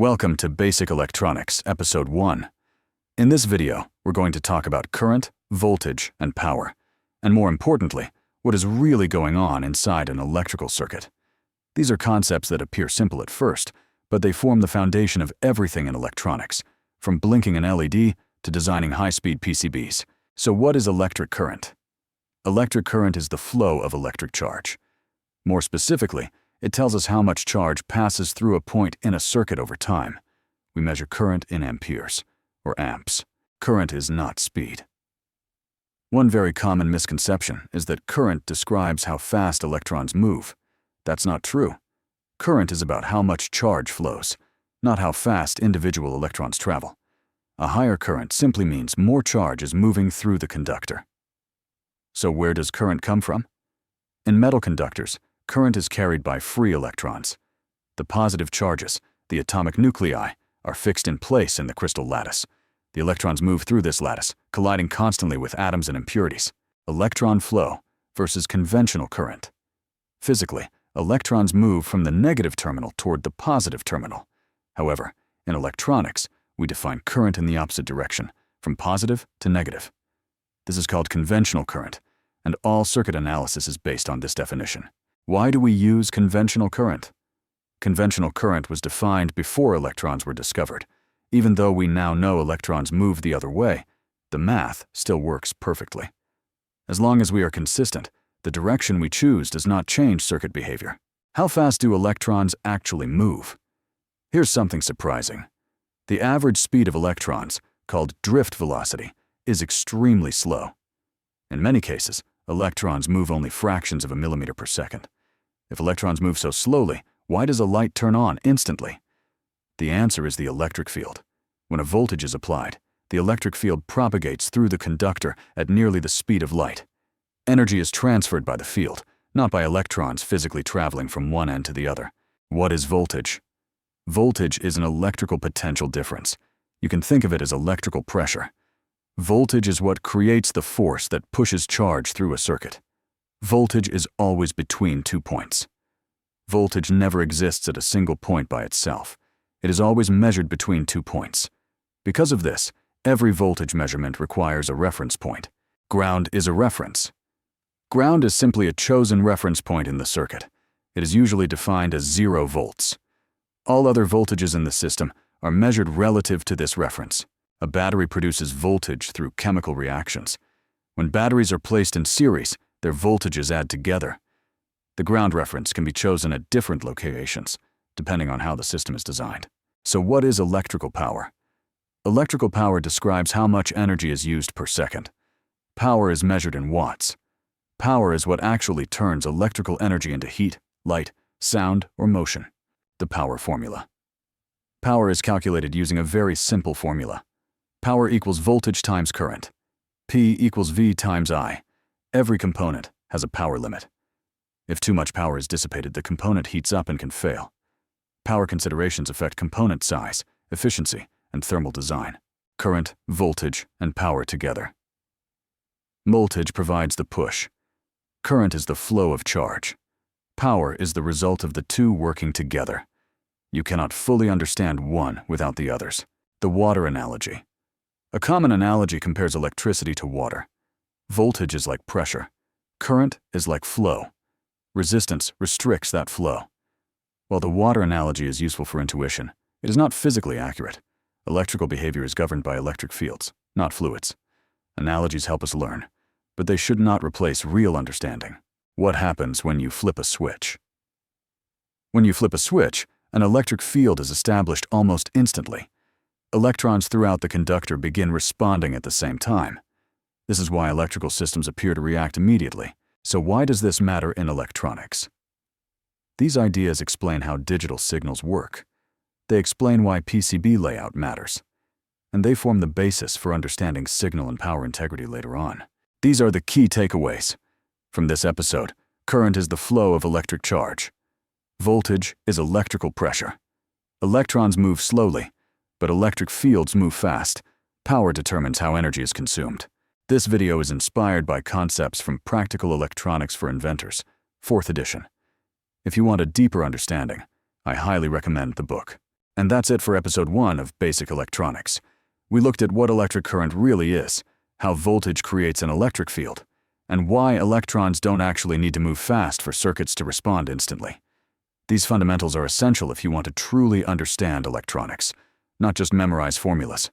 Welcome to Basic Electronics, Episode 1. In this video, we're going to talk about current, voltage, and power, and more importantly, what is really going on inside an electrical circuit. These are concepts that appear simple at first, but they form the foundation of everything in electronics, from blinking an LED to designing high-speed PCBs. So what is electric current? Electric current is the flow of electric charge. More specifically, it tells us how much charge passes through a point in a circuit over time. We measure current in amperes, or amps. Current is not speed. One very common misconception is that current describes how fast electrons move. That's not true. Current is about how much charge flows, not how fast individual electrons travel. A higher current simply means more charge is moving through the conductor. So where does current come from? In metal conductors, current is carried by free electrons. The positive charges, the atomic nuclei, are fixed in place in the crystal lattice. The electrons move through this lattice, colliding constantly with atoms and impurities. Electron flow versus conventional current. Physically, electrons move from the negative terminal toward the positive terminal. However, in electronics, we define current in the opposite direction, from positive to negative. This is called conventional current, and all circuit analysis is based on this definition. Why do we use conventional current? Conventional current was defined before electrons were discovered. Even though we now know electrons move the other way, the math still works perfectly. As long as we are consistent, the direction we choose does not change circuit behavior. How fast do electrons actually move? Here's something surprising. The average speed of electrons, called drift velocity, is extremely slow. In many cases, electrons move only fractions of a millimeter per second. If electrons move so slowly, why does a light turn on instantly? The answer is the electric field. When a voltage is applied, the electric field propagates through the conductor at nearly the speed of light. Energy is transferred by the field, not by electrons physically traveling from one end to the other. What is voltage? Voltage is an electrical potential difference. You can think of it as electrical pressure. Voltage is what creates the force that pushes charge through a circuit. Voltage is always between 2 points. Voltage never exists at a single point by itself. It is always measured between 2 points. Because of this, every voltage measurement requires a reference point. Ground is a reference. Ground is simply a chosen reference point in the circuit. It is usually defined as 0 volts. All other voltages in the system are measured relative to this reference. A battery produces voltage through chemical reactions. When batteries are placed in series, their voltages add together. The ground reference can be chosen at different locations, depending on how the system is designed. So what is electrical power? Electrical power describes how much energy is used per second. Power is measured in watts. Power is what actually turns electrical energy into heat, light, sound, or motion. The power formula. Power is calculated using a very simple formula. Power equals voltage times current. P equals V times I. Every component has a power limit. If too much power is dissipated, the component heats up and can fail. Power considerations affect component size, efficiency, and thermal design. Current, voltage, and power together. Voltage provides the push. Current is the flow of charge. Power is the result of the two working together. You cannot fully understand one without the others. The water analogy. A common analogy compares electricity to water. Voltage is like pressure. Current is like flow. Resistance restricts that flow. While the water analogy is useful for intuition, it is not physically accurate. Electrical behavior is governed by electric fields, not fluids. Analogies help us learn, but they should not replace real understanding. What happens when you flip a switch? When you flip a switch, an electric field is established almost instantly. Electrons throughout the conductor begin responding at the same time. This is why electrical systems appear to react immediately. So why does this matter in electronics? These ideas explain how digital signals work. They explain why PCB layout matters. And they form the basis for understanding signal and power integrity later on. These are the key takeaways. From this episode, current is the flow of electric charge. Voltage is electrical pressure. Electrons move slowly, but electric fields move fast. Power determines how energy is consumed. This video is inspired by concepts from Practical Electronics for Inventors, 4th edition. If you want a deeper understanding, I highly recommend the book. And that's it for episode 1 of Basic Electronics. We looked at what electric current really is, how voltage creates an electric field, and why electrons don't actually need to move fast for circuits to respond instantly. These fundamentals are essential if you want to truly understand electronics, not just memorize formulas.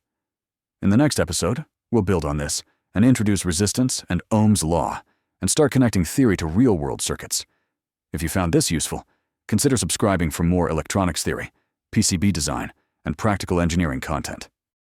In the next episode, we'll build on this and introduce resistance and Ohm's law, and start connecting theory to real-world circuits. If you found this useful, consider subscribing for more electronics theory, PCB design, and practical engineering content.